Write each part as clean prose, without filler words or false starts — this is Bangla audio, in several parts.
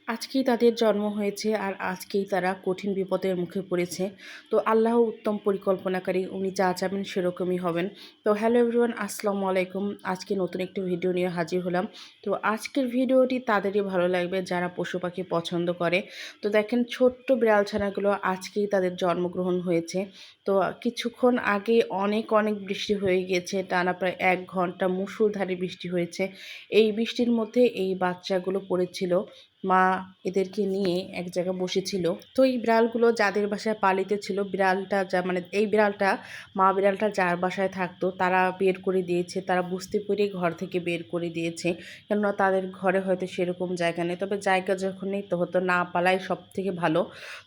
আজকেই তাদের জন্ম হয়েছে আর আজকেই তারা কঠিন বিপদের মুখে পড়েছে। তো আল্লাহ উত্তম পরিকল্পনাকারী, উনি যা চাবেন সেরকমই হবেন। তো হ্যালো এভরিওয়ান, আসসালামু আলাইকুম। আজকে নতুন একটি ভিডিও নিয়ে হাজির হলাম। তো আজকের ভিডিওটি তাদেরই ভালো লাগবে যারা পশু পাখি পছন্দ করে। তো দেখেন ছোট্ট বিড়াল ছানাগুলো আজকেই তাদের জন্মগ্রহণ হয়েছে। তো কিছুক্ষণ আগে অনেক অনেক বৃষ্টি হয়ে গিয়েছে, টানা প্রায় ১ ঘন্টা মুষলধারে বৃষ্টি হয়েছে। এই বৃষ্টির মধ্যে এই বাচ্চাগুলো পড়েছিল। মা এদেরকে নিয়ে এক জায়গায় বসেছিল। তো এই বিড়ালগুলো যাদের বাসায় পালিত ছিল, বিড়ালটা মানে এই বিড়ালটা, মা বিড়ালটা যার বাসায় থাকতো তারা বের করে দিয়েছে। তারা বুঝতে পেরেই ঘর থেকে বের করে দিয়েছে। কেননা তাদের ঘরে হয়তো সেরকম জায়গা নেই। তবে জায়গা যখন নেই তো হয়তো না পালাই সবথেকে ভালো।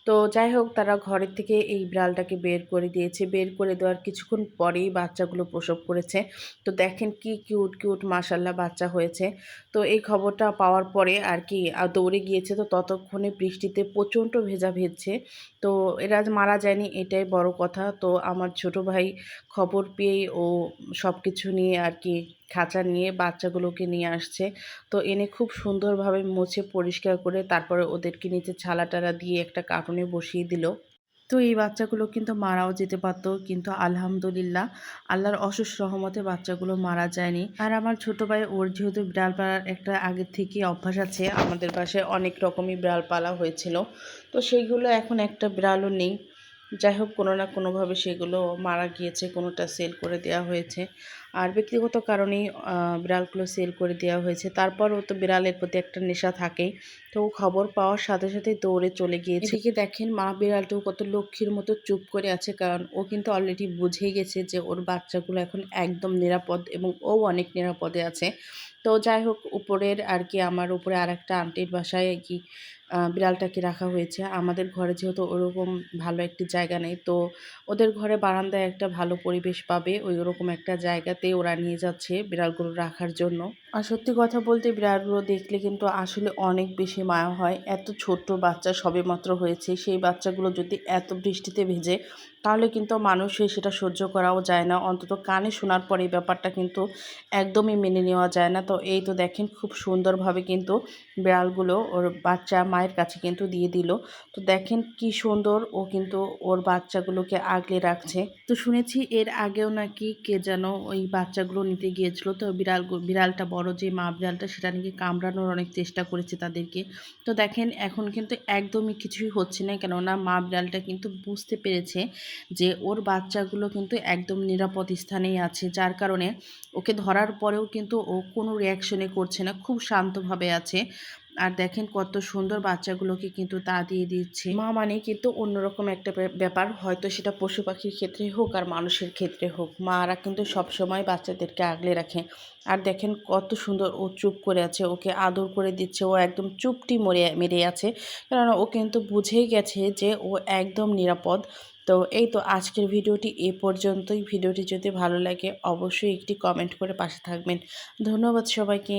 তো যাই হোক, তারা ঘরের থেকে এই বিড়ালটাকে বের করে দিয়েছে। বের করে দেওয়ার কিছুক্ষণ পরেই বাচ্চাগুলো প্রসব করেছে। তো দেখেন কি কিউট কিউট মাশাআল্লাহ বাচ্চা হয়েছে। তো এই খবরটা পাওয়ার পরে আর কি দৌড়ে গিয়েছে। তো ততক্ষণে বৃষ্টিতে প্রচণ্ড ভেজা ভেজছে। তো এরা যে মারা যায়নি এটাই বড় কথা। তো আমার ছোট ভাই খবর পেয়েই ও সব কিছু নিয়ে আর কি খাঁচা নিয়ে বাচ্চাগুলোকে নিয়ে আসছে। তো এনে খুব সুন্দরভাবে মুছে পরিষ্কার করে তারপরে ওদেরকে নিচে ছালা টালা দিয়ে একটা কার্টুনে বসিয়ে দিল। তো এই বাচ্চাগুলো কিন্তু মারাও যেতে পারত, কিন্তু আলহামদুলিল্লাহ আল্লাহর অশেষ রহমতে বাচ্চাগুলো মারা যায়নি। আর আমার ছোট ভাই, ওর যেহেতু বিড়াল পালার একটা আগের থেকেই অভ্যাস আছে, আমাদের বাসায় অনেক রকমই বিড়াল পালা হয়েছিল। তো সেইগুলো এখন একটা বিড়ালও নেই। যাই হোক, কোনো না কোনোভাবে সেগুলো মারা গিয়েছে, কোনোটা সেল করে দেওয়া হয়েছে। আর ব্যক্তিগত কারণেই বিড়ালগুলো সেল করে দেওয়া হয়েছে। তারপরও তো বিড়ালের প্রতি একটা নেশা থাকেই। তো ও খবর পাওয়ার সাথে সাথেই দৌড়ে চলে গিয়েছে। এদিকে দেখেন মা বিড়ালটাও কত লক্ষ্মীর মতো চুপ করে আছে, কারণ ও কিন্তু অলরেডি বুঝেই গেছে যে ওর বাচ্চাগুলো এখন একদম নিরাপদ এবং ও অনেক নিরাপদে আছে। তো যাই হোক, উপরের আর কি আমার উপরে আরেকটা আন্টির বাসায় কি বিড়ালটাকে রাখা হয়েছে। আমাদের ঘরে যেহেতু ওরকম ভালো একটি জায়গা নেই, তো ওদের ঘরে বারান্দায় একটা ভালো পরিবেশ পাবে, ওরকম একটা জায়গাতে ওরা নিয়ে যাচ্ছে বিড়ালগুলো রাখার জন্য। আর সত্যি কথা বলতে বিড়ালগুলো দেখলে কিন্তু আসলে অনেক বেশি মায়া হয়। এত ছোট্ট বাচ্চা সবেমাত্র হয়েছে, সেই বাচ্চাগুলো যদি এত বৃষ্টিতে ভেজে তাহলে কিন্তু মানুষ হয়ে সেটা সহ্য করাও যায় না। অন্তত কানে শোনার পরে এই ব্যাপারটা কিন্তু একদমই মেনে নেওয়া যায় না। তো এই তো দেখেন খুব সুন্দরভাবে কিন্তু বিড়ালগুলো ওর বাচ্চা মায়ের কাছে কিন্তু দিয়ে দিল। তো দেখেন কি সুন্দর ও কিন্তু ওর বাচ্চাগুলোকে আগলে রাখছে। তো শুনেছি এর আগেও নাকি কে যেন ওই বাচ্চাগুলো নিতে গিয়েছিল। তো বিড়ালটা বড় যে মা বিড়ালটা, সেটা নাকি কামড়ানোর অনেক চেষ্টা করেছে তাদেরকে। তো দেখেন এখন কিন্তু একদমই কিছুই হচ্ছে না, কেননা মা বিড়ালটা কিন্তু বুঝতে পেরেছে যে ওর বাচ্চাগুলো কিন্তু একদম নিরাপদ স্থানেই আছে, যার কারণে ওকে ধরার পরেও কিন্তু ও কোনো রিয়াকশনই করছে না, খুব শান্তভাবে আছে। আর দেখেন কত সুন্দর বাচ্চাগুলোকে কিন্তু তা দিয়ে দিচ্ছে। মা মানে কিন্তু অন্যরকম একটা ব্যাপার, হয়তো সেটা পশু পাখির ক্ষেত্রে হোক আর মানুষের ক্ষেত্রে হোক, মারা কিন্তু সবসময় বাচ্চাদেরকে আগলে রাখে। আর দেখেন কত সুন্দর ও চুপ করে আছে, ওকে আদর করে দিচ্ছে, ও একদম চুপটি মেরে আছে, কারণ ও কিন্তু বুঝেই গেছে যে ও একদম নিরাপদ। তো এই তো আজকের ভিডিওটি এ পর্যন্তই। ভিডিওটি যদি ভালো লাগে অবশ্যই একটি কমেন্ট করে পাশে থাকবেন। ধন্যবাদ সবাইকে।